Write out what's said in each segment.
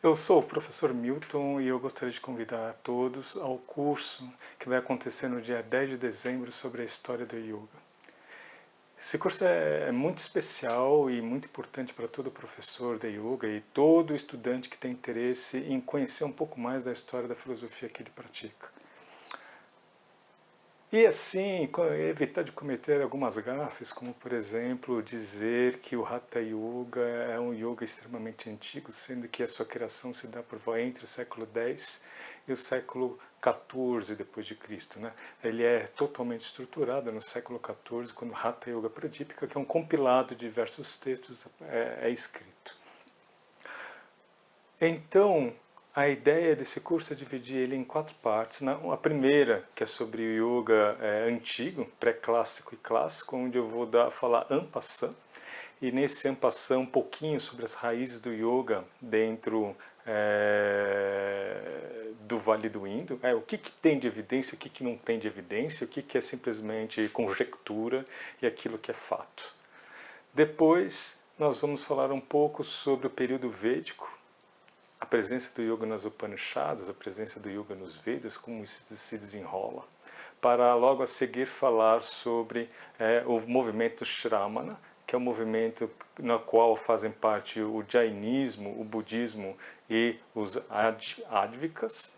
Eu sou o professor Milton e eu gostaria de convidar a todos ao curso que vai acontecer no dia 10 de dezembro sobre a história do Yoga. Esse curso é muito especial e muito importante para todo professor de Yoga e todo estudante que tem interesse em conhecer um pouco mais da história da filosofia que ele pratica. E assim, evitar de cometer algumas gafes, como por exemplo, dizer que o Hatha Yoga é um yoga extremamente antigo, sendo que a sua criação se dá entre o século X e o século XIV depois de Cristo, né? Ele é totalmente estruturado no século XIV, quando o Hatha Yoga Pradipika, que é um compilado de diversos textos, é escrito. Então, a ideia desse curso é dividir ele em 4 partes. A primeira, que é sobre o yoga antigo, pré-clássico e clássico, onde eu vou falar en passant, e nesse en passant um pouquinho sobre as raízes do yoga dentro do Vale do Indo, o que tem de evidência, o que não tem de evidência, o que é simplesmente conjectura e aquilo que é fato. Depois, nós vamos falar um pouco sobre o período védico, a presença do yoga nas Upanishads, a presença do yoga nos Vedas, como isso se desenrola, para logo a seguir falar sobre o movimento Shramana, que é um movimento no qual fazem parte o Jainismo, o Budismo e os Advikas,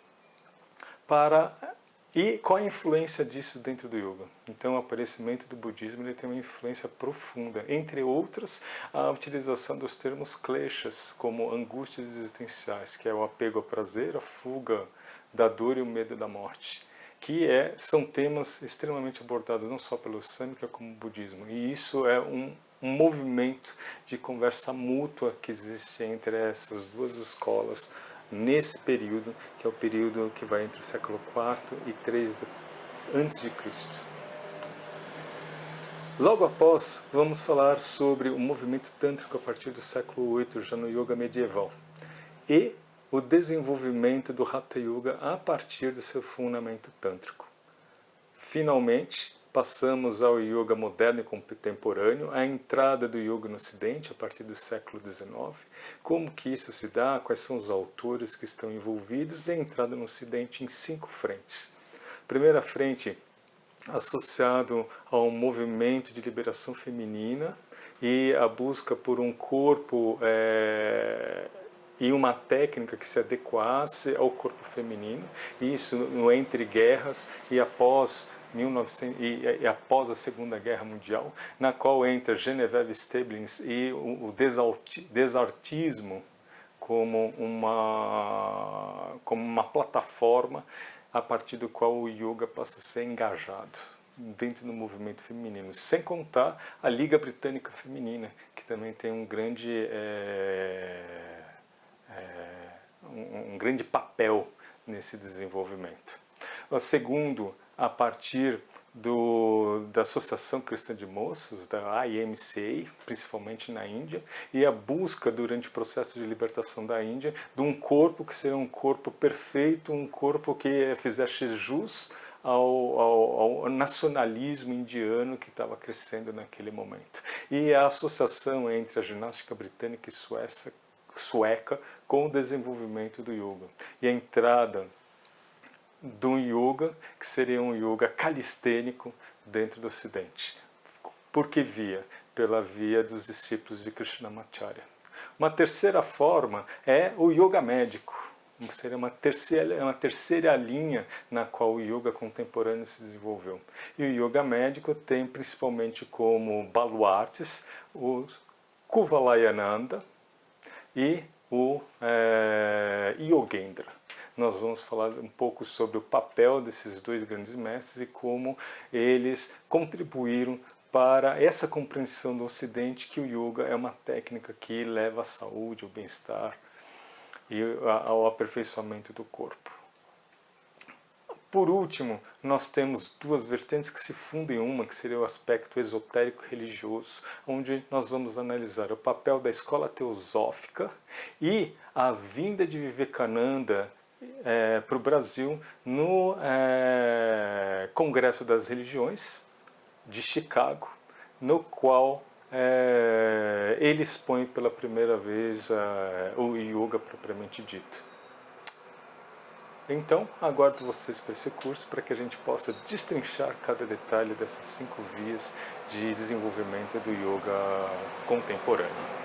e qual a influência disso dentro do yoga? Então, o aparecimento do budismo ele tem uma influência profunda, entre outras, a utilização dos termos kleshas, como angústias existenciais, que é o apego ao prazer, a fuga da dor e o medo da morte, que são temas extremamente abordados não só pelo Samkhya como o budismo. E isso é um movimento de conversa mútua que existe entre essas duas escolas, nesse período, que é o período que vai entre o século IV e III a.C. Logo após, vamos falar sobre o movimento tântrico a partir do século VIII, já no yoga medieval, e o desenvolvimento do Hatha Yoga a partir do seu fundamento tântrico. Finalmente, passamos ao yoga moderno e contemporâneo, a entrada do yoga no Ocidente a partir do século XIX, como que isso se dá, quais são os autores que estão envolvidos, e a entrada no Ocidente em 5 frentes. Primeira frente, associado ao movimento de liberação feminina e a busca por um corpo e uma técnica que se adequasse ao corpo feminino, isso no entre guerras e após a Segunda Guerra Mundial, na qual entra Genevieve Stevens e o desartismo como uma plataforma a partir do qual o yoga passa a ser engajado dentro do movimento feminino, sem contar a Liga Britânica Feminina, que também tem um grande papel nesse desenvolvimento. O segundo, a partir da Associação Cristã de Moços, da IMCA, principalmente na Índia, e a busca durante o processo de libertação da Índia de um corpo que seria um corpo perfeito, um corpo que fizesse jus ao nacionalismo indiano que estava crescendo naquele momento. E a associação entre a ginástica britânica e sueca com o desenvolvimento do yoga. E a entrada do yoga, que seria um yoga calistênico dentro do Ocidente. Por que via? Pela via dos discípulos de Krishnamacharya. Uma terceira forma é o yoga médico. Seria uma terceira linha na qual o yoga contemporâneo se desenvolveu. E o yoga médico tem principalmente como baluartes o Kuvalayananda e o Yogendra. Nós vamos falar um pouco sobre o papel desses 2 grandes mestres e como eles contribuíram para essa compreensão do Ocidente que o yoga é uma técnica que leva à saúde, ao bem-estar e ao aperfeiçoamento do corpo. Por último, nós temos 2 vertentes que se fundem em uma, que seria o aspecto esotérico religioso, onde nós vamos analisar o papel da escola teosófica e a vinda de Vivekananda para o Brasil no Congresso das Religiões de Chicago, no qual ele expõe pela primeira vez o yoga propriamente dito. Então, aguardo vocês para esse curso para que a gente possa destrinchar cada detalhe dessas 5 vias de desenvolvimento do yoga contemporâneo.